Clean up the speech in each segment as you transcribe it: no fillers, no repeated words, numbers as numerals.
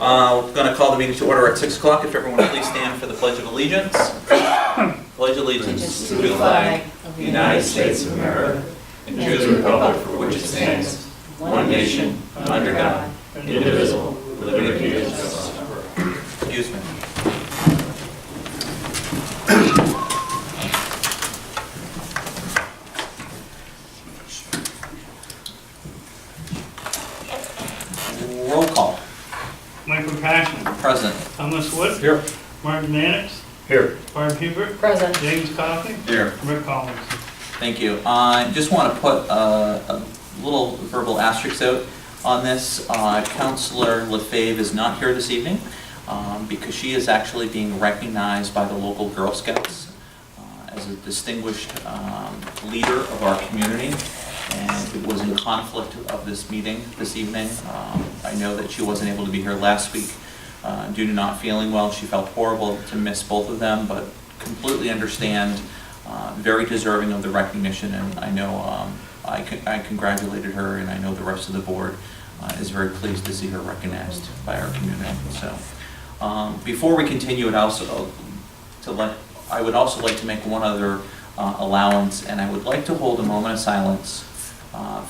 We're going to call the meeting to order at 6 o'clock. If everyone would please stand for the Pledge of Allegiance. Pledge allegiance to the flag of the United States of America and to the republic for which it stands, one nation, under God, indivisible, with liberty and justice for. Excuse me. Roll call. Michael Cashman. Present. Thomas Wood. Here. Martin Mannix. Here. Barb Hebert. Present. James Coffey. Here. Rick Collins. Thank you. I just want to put a little verbal asterisk out on this. Councillor Lefebvre is not here this evening because she is actually being recognized by the local Girl Scouts as a distinguished leader of our community. And it was in conflict of this meeting this evening. I know that she wasn't able to be here last week due to not feeling well. She felt horrible to miss both of them, but completely understand, very deserving of the recognition. And I know I congratulated her, and I know the rest of the board is very pleased to see her recognized by our community. So before we continue, I would also like to make one other allowance, and I would like to hold a moment of silence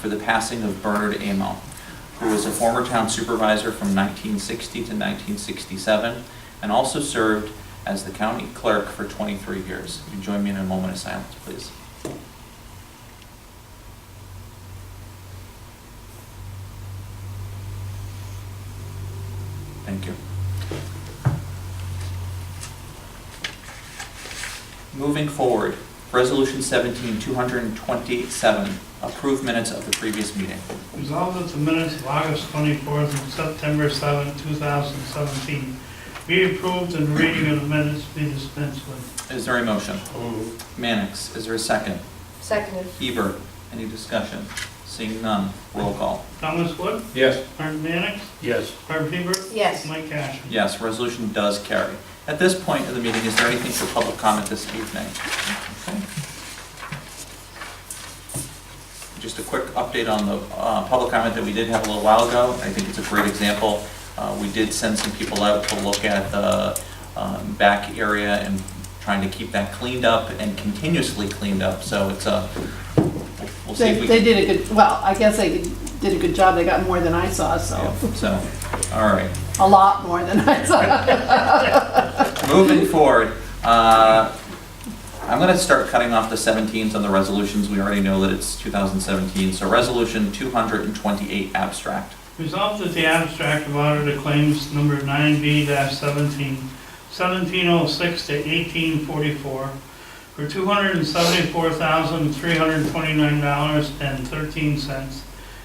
for the passing of Bernard Amo, who was a former town supervisor from 1960 to 1967, and also served as the county clerk for 23 years. If you join me in a moment of silence, please. Thank you. Moving forward, Resolution 17-227, approve minutes of the previous meeting. Resolved that the minutes of August 24th and September 7th, 2017 be approved and reading of the minutes be dispensed with. Is there a motion? Mannix, is there a second? Seconded. Hebert, any discussion? Seeing none, roll call. Thomas Wood. Yes. Martin Mannix. Yes. Barb Hebert. Yes. Mike Cashman. Yes, resolution does carry. At this point of the meeting, is there anything for public comment this evening? Okay. Just a quick update on the public comment that we did have a little while ago. I think it's a great example. We did send some people out to look at the back area and trying to keep that cleaned up and continuously cleaned up. So it's a, we'll see if we They did a good, well, I guess they did a good job. They got more than I saw, so. yeah, so, all right. A lot more than I saw. Moving forward, I'm going to start cutting off the 17s on the resolutions. We already know that it's 2017. So resolution 228 abstract. Resolved that the abstract of audited claims number 9B-17, 1706 to 1844 for $274,329.13,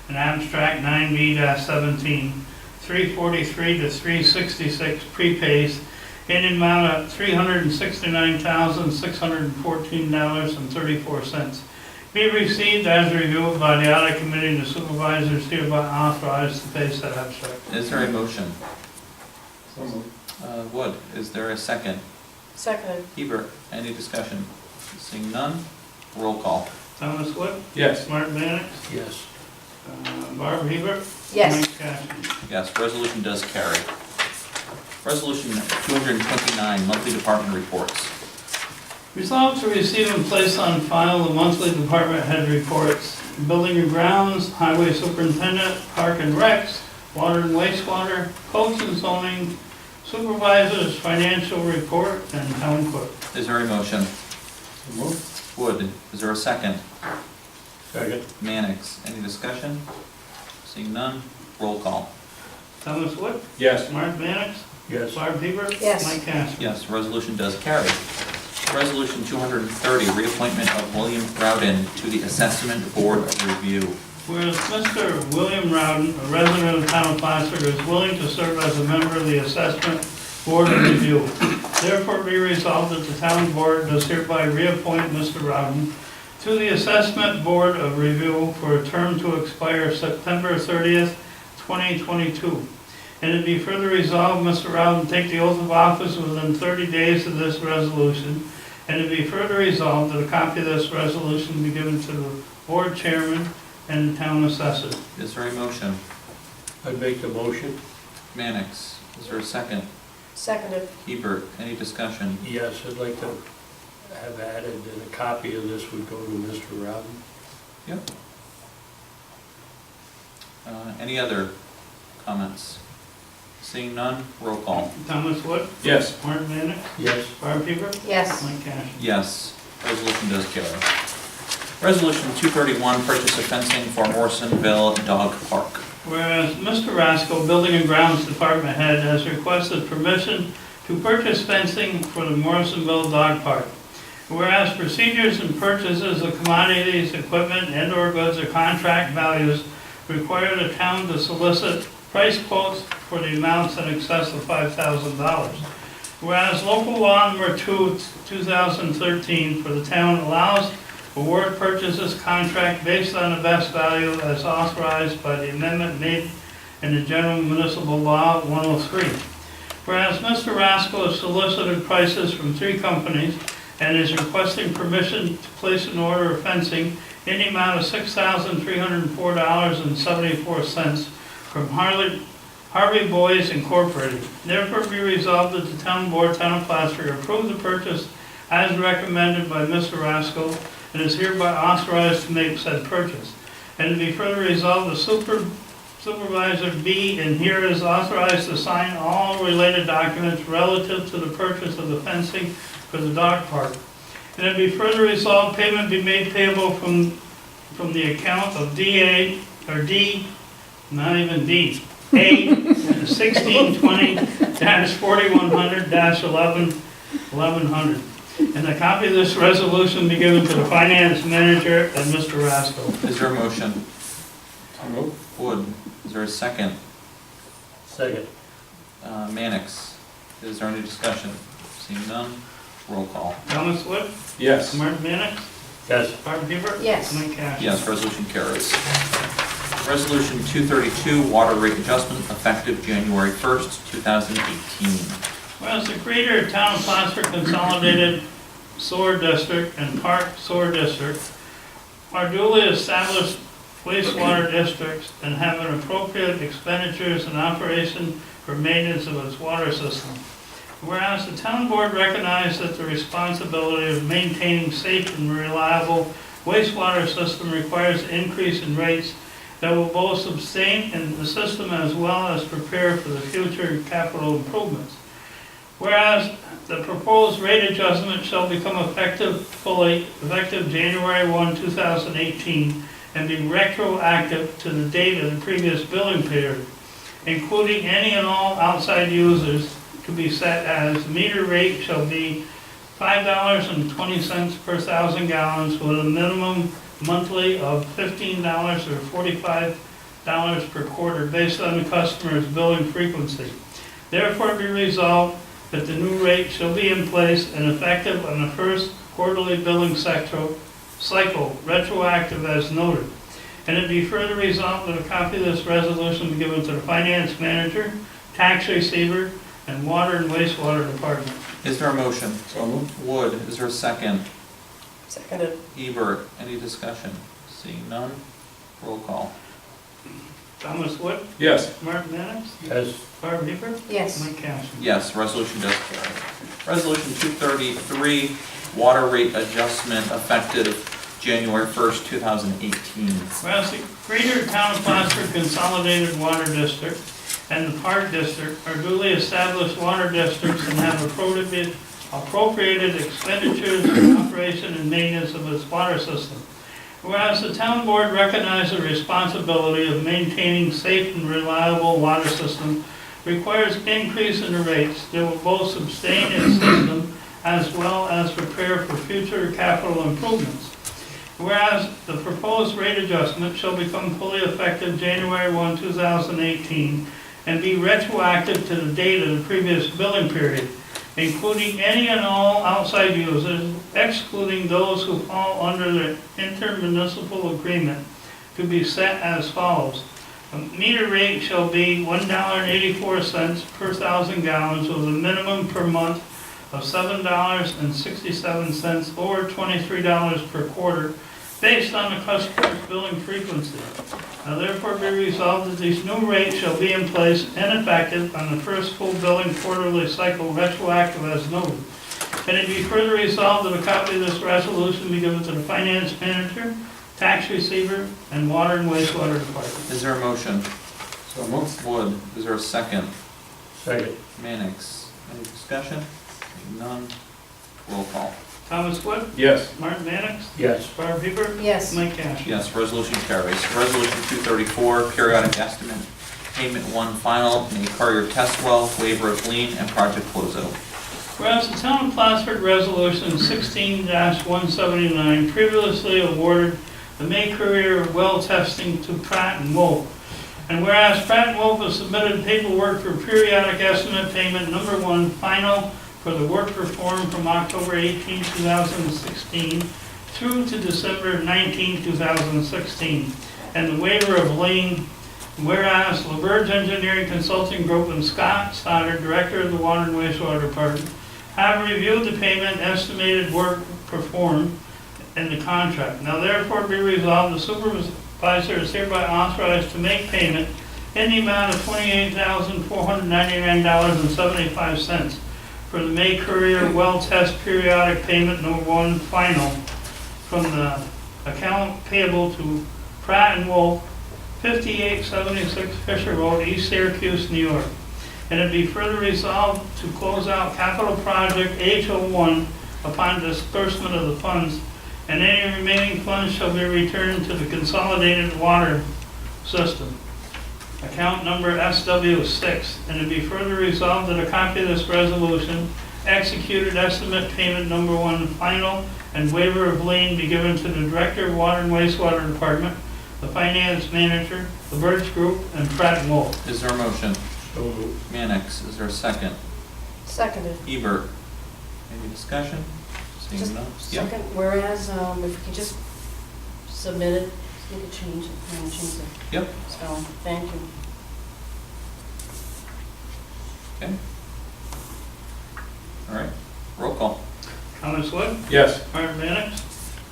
and abstract 9B-17, 343 to 366 prepays in an amount of $369,614.34 be received as reviewed by the audit committee, and the supervisors hereby authorized to pay said abstract. Is there a motion? Wood, is there a second? Seconded. Hebert, any discussion? Seeing none, roll call. Thomas Wood. Yes. Martin Mannix. Yes. Barb Hebert. Yes. Mike Cashman. Yes, resolution does carry. Resolution 229, monthly department reports. Resolved to receive and place on file the monthly department head reports, building and grounds, highway superintendent, park and recs, water and wastewater, codes and zoning, supervisors, financial report, and town clerk. Is there a motion? Wood, is there a second? Second. Mannix, any discussion? Seeing none, roll call. Thomas Wood. Yes. Martin Mannix. Yes. Barb Hebert. Yes. Mike Cashman. Yes, resolution does carry. Resolution 230, reappointment of William Rowden to the Assessment Board of Review. Whereas Mr. William Rowden, a resident of the town of Plattsburgh, is willing to serve as a member of the Assessment Board of Review. Therefore be resolved that the town board does hereby reappoint Mr. Rowden to the Assessment Board of Review for a term to expire September 30th, 2022. And it be further resolved, Mr. Rowden take the oath of office within 30 days of this resolution. And it be further resolved that a copy of this resolution be given to the board chairman and the town assessor. Is there a motion? I'd make the motion. Mannix, is there a second? Seconded. Hebert, any discussion? Yes, I'd like to have added that a copy of this would go to Mr. Rowden. Yep. Any other comments? Seeing none, roll call. Thomas Wood, Yes. Martin Mannix, Yes. Barb Hebert, Yes. Mike Cash. Yes, resolution does carry. Resolution 231, purchase of fencing for Morrisonville Dog Park. Whereas Mr. Rasco, Building and Grounds Department Head, has requested permission to purchase fencing for the Morrisonville Dog Park. Whereas procedures and purchases of commodities, equipment, and/or goods or contract values require the town to solicit price quotes for the amounts in excess of $5,000. Whereas local law number 2, 2013 for the town allows award purchases contract based on the best value as authorized by the amendment made in the General Municipal Law 103. Whereas Mr. Rasco has solicited prices from 3 companies and is requesting permission to place an order of fencing in the amount of $6,304.74 from Harvey Boys Incorporated. Therefore be resolved that the town board, town of Plattsburgh, approve the purchase as recommended by Mr. Rasco and is hereby authorized to make said purchase. And to be further resolved, the Supervisor B and here is authorized to sign all related documents relative to the purchase of the fencing for the dog park. And it be further resolved, payment be made payable from the account of DA, or D, not even D, A 1620-4100-1100. And a copy of this resolution be given to the finance manager and Mr. Rasco. Is there a motion? So moved. Wood, is there a second? Second. Mannix, is there any discussion? Seeing none, roll call. Thomas Wood, Yes. Martin Mannix, Yes. Barb Hebert. Yes. Mike Cash. Yes, resolution carries. Resolution 232, water rate adjustment effective January 1st, 2018. Whereas the Greater Town of Plattsburgh Consolidated Sewer District and Park Sewer District are duly established wastewater districts and have an appropriate expenditures and operation for maintenance of its water system. Whereas the town board recognized that the responsibility of maintaining safe and reliable wastewater system requires an increase in rates that will both sustain in the system as well as prepare for the future capital improvements. Whereas the proposed rate adjustment shall become effective January 1, 2018, and be retroactive to the date of the previous billing period, including any and all outside users to be set as meter rate shall be $5.20 per 1,000 gallons with a minimum monthly of $15 or $45 per quarter based on the customer's billing frequency. Therefore be resolved that the new rate shall be in place and effective on the first quarterly billing cycle, retroactive as noted. And it be further resolved that a copy of this resolution be given to the finance manager, tax receiver, and water and wastewater department. Is there a motion? So moved. Wood, is there a second? Seconded. Hebert, any discussion? Seeing none, roll call. Thomas Wood, Yes. Martin Mannix, Yes. Barb Hebert, Yes. Mike Cash. Yes, resolution does carry. Resolution 233, water rate adjustment effective January 1st, 2018. Whereas the Greater Town of Plattsburgh Consolidated Water District and the Park District are duly established water districts and have appropriated expenditures for operation and maintenance of its water system. Whereas the town board recognizes the responsibility of maintaining safe and reliable water system requires increase in the rates that will both sustain its system as well as prepare for future capital improvements. Whereas the proposed rate adjustment shall become fully effective January 1, 2018 and be retroactive to the date of the previous billing period, including any and all outside users, excluding those who fall under the intermunicipal agreement, to be set as follows. A meter rate shall be $1.84 per 1,000 gallons with a minimum per month of $7.67 or $23 per quarter based on the customer's billing frequency. Now therefore be resolved that these new rates shall be in place and effective on the first full billing quarterly cycle retroactive as noted. And it be further resolved that a copy of this resolution be given to the finance manager, tax receiver, and water and wastewater department. Is there a motion? So moved. Wood, is there a second? Second. Mannix, any discussion? Seeing none, roll call. Thomas Wood, Yes. Martin Mannix, Yes. Barb Hebert, Yes. Mike Cash. Yes, resolution carries. Resolution 234, periodic estimate, payment one final, May Courier Test Well, waiver of lien, and project closeout. Whereas the town of Plattsburgh Resolution 16-179 previously awarded the May Courier well testing to Pratt and Wolf. And whereas Pratt and Wolf has submitted paperwork for periodic estimate payment number one final for the work performed from October 18, 2016 through to December 19, 2016. And the waiver of lien, whereas LaBerge Engineering Consulting Group and Scott Stoddard, Director of the Water and Wastewater Department, have reviewed the payment and estimated work performed in the contract. Now therefore be resolved, the supervisor is hereby authorized to make payment in the amount of $28,499.75 for the May Courier Well Test Periodic Payment Number One Final from the account payable to Pratt and Wolf, 5876 Fisher Road, East Syracuse, New York. And it be further resolved to close out capital project H01 upon disbursement of the funds, and any remaining funds shall be returned to the consolidated water system. Account number SW6, and it be further resolved that a copy of this resolution, executed estimate payment number one final, and waiver of lien be given to the Director of Water and Wastewater Department, the Finance Manager, the Birch Group, and Pratt and Wolf. Is there a motion? So moved. Mannix, is there a second? Seconded. Hebert, any discussion? Seeing Just none? Yep. second, whereas, if we could just submit it, you could change it, change the Yep, spelling. Thank you. okay. All right, roll call. Thomas Wood, Yes. Martin Mannix,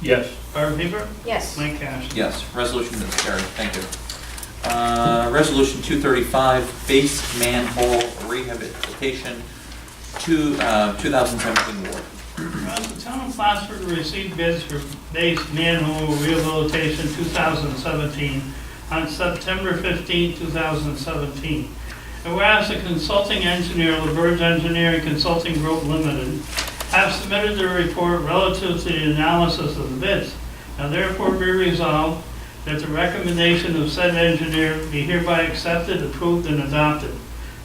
Yes. Barb Hebert, Yes. Mike Cash. Yes, resolution is carried, thank you. Resolution 235, base manhole rehabilitation, 2017 award. The town of Plattsburgh received bids for base manhole rehabilitation 2017 on September 15, 2017. And whereas the consulting engineer, LaBerge Engineering Consulting Group Limited, have submitted their report relative to the analysis of the bids. Now therefore be resolved that the recommendation of said engineer be hereby accepted, approved, and adopted.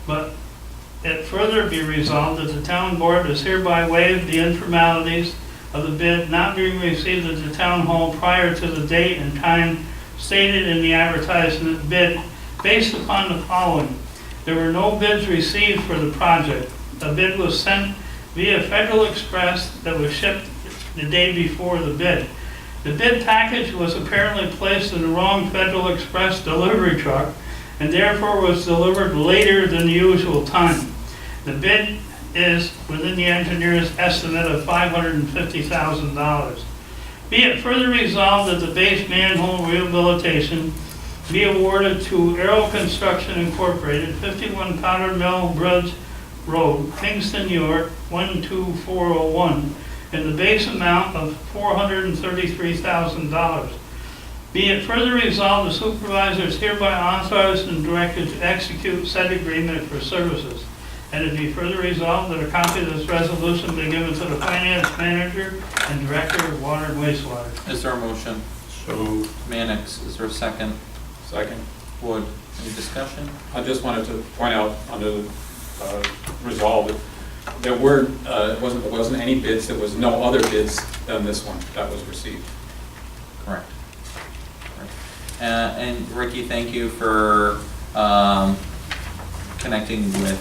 But it further be resolved that the town board is hereby waived the informalities of the bid not being received at the town hall prior to the date and time stated in the advertisement bid based upon the following. There were no bids received for the project. A bid was sent via Federal Express that was shipped the day before the bid. The bid package was apparently placed in the wrong Federal Express delivery truck and therefore was delivered later than the usual time. The bid is within the engineer's estimate of $550,000. Be it further resolved that the base manhole rehabilitation be awarded to Aero Construction Incorporated, 51 Powder Mill Bridge Road, Kingston, New York, 12401, in the base amount of $433,000. Be it further resolved, the supervisor is hereby authorized and directed to execute said agreement for services. And it be further resolved that a copy of this resolution be given to the finance manager and director of water and wastewater. Is there a motion? So moved. Mannix, is there a second? Second. Wood, any discussion? I just wanted to point out under resolve that there wasn't any bids, there was no other bids than this one that was received. Correct. And Ricky, thank you for connecting with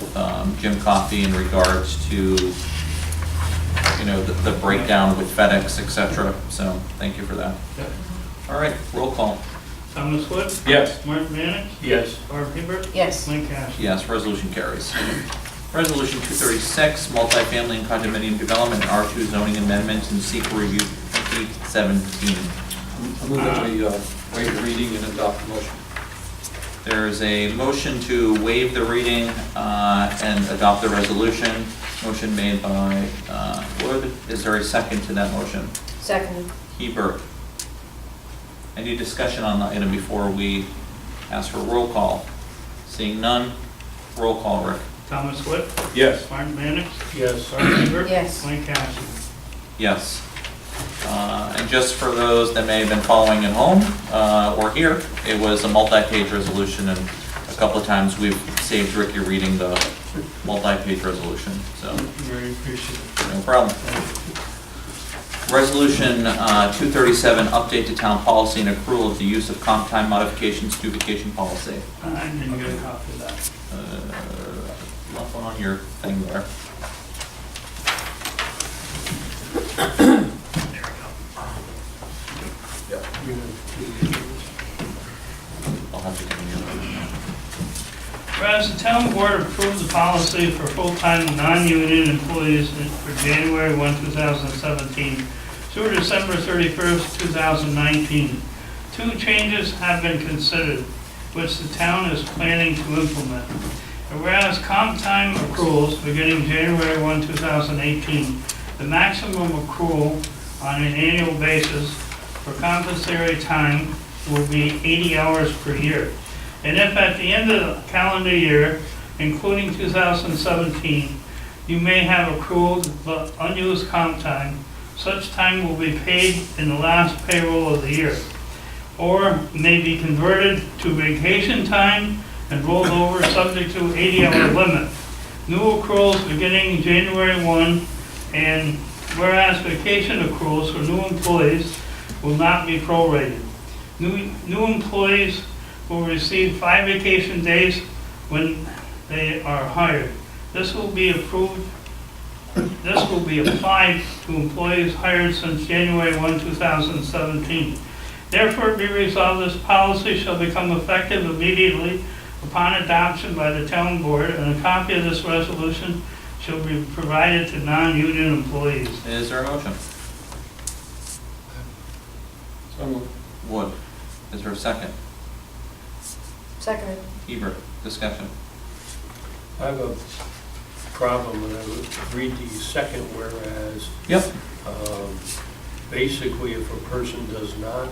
Jim Coffey in regards to, the breakdown with FedEx, et cetera. So thank you for that. All right, roll call. Thomas Wood, Yes. Martin Mannix, Yes. Barb Hebert, Yes. Mike Cash. Yes, resolution carries. Resolution 236, multifamily and condominium development, R2 zoning amendments and secret review 2017. I move that we waive the reading and adopt the motion. There's a motion to waive the reading and adopt the resolution. Motion made by Wood. Is there a second to that motion? Seconded. Hebert. Any discussion on the item before we ask for roll call? Seeing none, roll call, Rick. Thomas Whit, Yes. Martin Mannix, Yes. Barb Hebert. Yes. Mike Cassidy. Yes. And just for those that may have been following at home or here, it was a multi-page resolution, and a couple of times we've saved Ricky reading the multi-page resolution, so Very appreciative. no problem. Resolution 237, update to town policy and accrual of the use of comp time modifications to vacation policy. I didn't get a copy of that. Left one on your thing there. I'll have to give you one. Whereas the town board approved the policy for full-time non-union employees for January 1, 2017 through December 31st, 2019. Two changes have been considered, which the town is planning to implement. And whereas comp time accruals beginning January 1, 2018, the maximum accrual on an annual basis for compensatory time will be 80 hours per year. And if at the end of the calendar year, including 2017, you may have accrued but unused comp time, such time will be paid in the last payroll of the year, or may be converted to vacation time and rolled over subject to 80-hour limit. New accruals beginning January 1, and whereas vacation accruals for new employees will not be prorated. New employees will receive 5 vacation days when they are hired. This will be applied to employees hired since January 1, 2017. Therefore, be resolved, this policy shall become effective immediately upon adoption by the town board, and a copy of this resolution shall be provided to non-union employees. Is there a motion? So moved. Wood. Is there a second? Seconded. Hebert. Discussion. I have a problem when I read the second whereas. Yep. Basically, if a person does not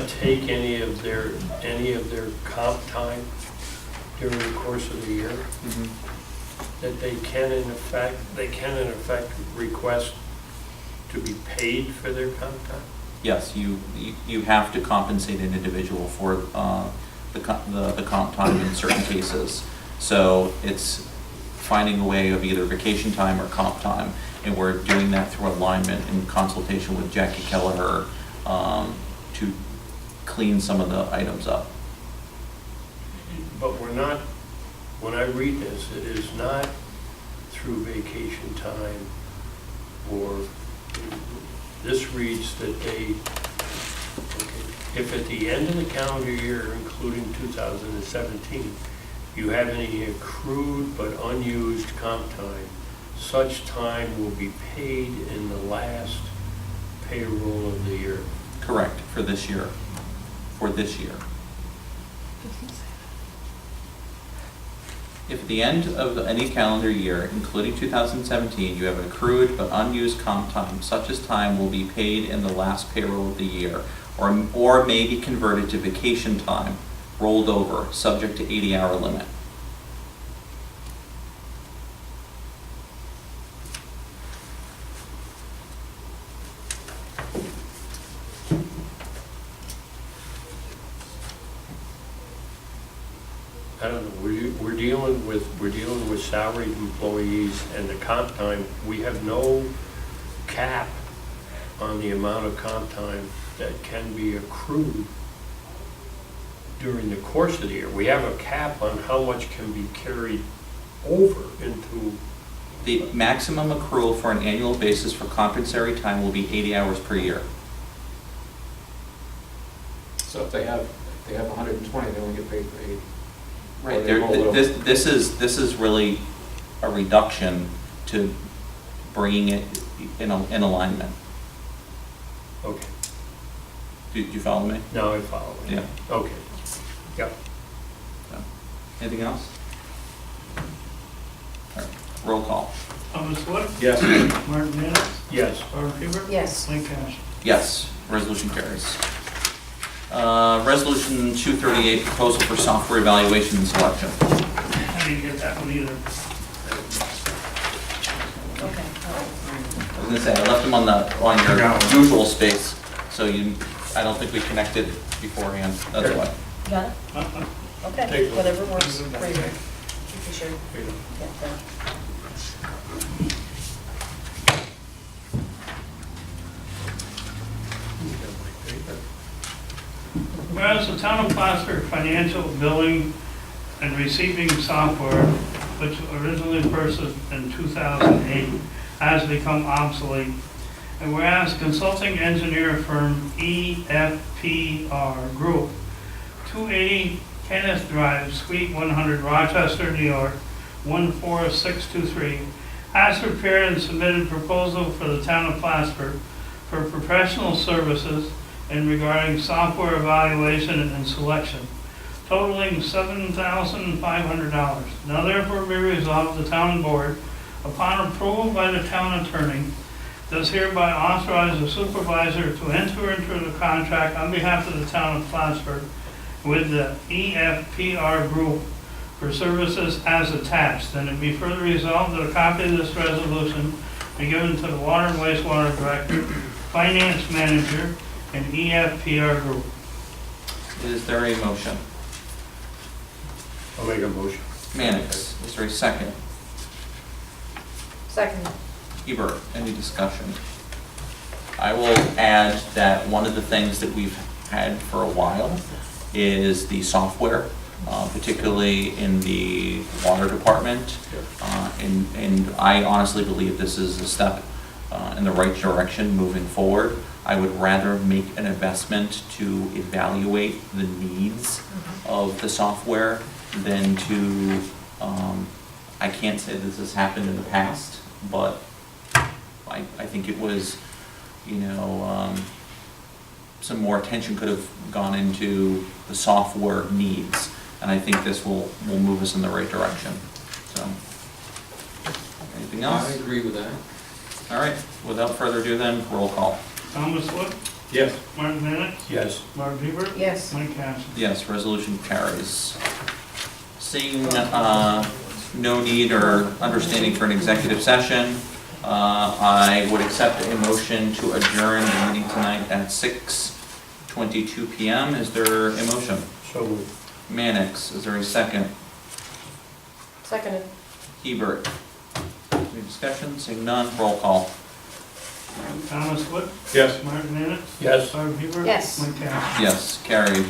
take any of their comp time during the course of the year, that they can in effect request to be paid for their comp time? Yes, you have to compensate an individual for the comp time in certain cases. So it's finding a way of either vacation time or comp time, and we're doing that through alignment in consultation with Jackie Kelleher to clean some of the items up. But we're not, when I read this, it is not through vacation time, or this reads that they, if at the end of the calendar year, including 2017, you have any accrued but unused comp time, such time will be paid in the last payroll of the year. Correct, for this year. For this year. If at the end of any calendar year, including 2017, you have accrued but unused comp time, such as time will be paid in the last payroll of the year, or may be converted to vacation time, rolled over, subject to 80-hour limit. I don't know, we're dealing with salaried employees, and the comp time, we have no cap on the amount of comp time that can be accrued during the course of the year. We have a cap on how much can be carried over into. The maximum accrual for an annual basis for compensatory time will be 80 hours per year. So if they have 120, they only get paid for 80. Right, Or they roll it over. this is really a reduction to bringing it in alignment. Okay, Do you follow me? now I follow. Yeah. Okay, yep. Anything else? All right, roll call. Thomas Wood, Yes. Martin Mannix, Yes, Barb Hebert. Yes. Mike Cash. Yes, resolution carries. Resolution 238, proposal for software evaluation and selection. I didn't get that one either. Okay. I was gonna say, I left them on your usual space, so I don't think we connected beforehand, that's why. Got it? Uh-uh. Okay, Take it. whatever works for you. Keep you sure. Yeah, done. Whereas the town of Plattsburgh financial billing and receiving software, which originally purchased in 2008, has become obsolete. And whereas consulting engineer firm EFPR Group, 280 Kenneth Drive, Suite 100, Rochester, New York, 14623, has prepared and submitted proposal for the town of Plattsburgh for professional services in regarding software evaluation and selection, totaling $7,500. Now therefore be resolved, the town board, upon approval by the town attorney, does hereby authorize the supervisor to enter into the contract on behalf of the town of Plattsburgh with the EFPR Group for services as attached. And it be further resolved that a copy of this resolution be given to the Water and Wastewater Director, Finance Manager, and EFPR Group. Is there a motion? I'll make a motion. Mannix, is there a second? Second. Hebert, any discussion? I will add that one of the things that we've had for a while is the software, particularly in the water department. And I honestly believe this is a step in the right direction moving forward. I would rather make an investment to evaluate the needs of the software than to, I can't say this has happened in the past, but I think it was, some more attention could have gone into the software needs. And I think this will move us in the right direction. So, anything I else? agree with that. All right, without further ado then, roll call. Thomas Wood, Yes. Martin Mannix, Yes, Barb Hebert. Yes. Mike Cash. Yes, resolution carries. Seeing no need or understanding for an executive session, I would accept a motion to adjourn the meeting tonight at 6:22 PM. Is there a motion? so moved. Mannix, is there a second? Seconded. Hebert. Any discussion? Seeing none, roll call. Thomas Wood, Yes. Martin Mannix, Yes. Barb Hebert. Yes. Mike Cash. Yes, carried.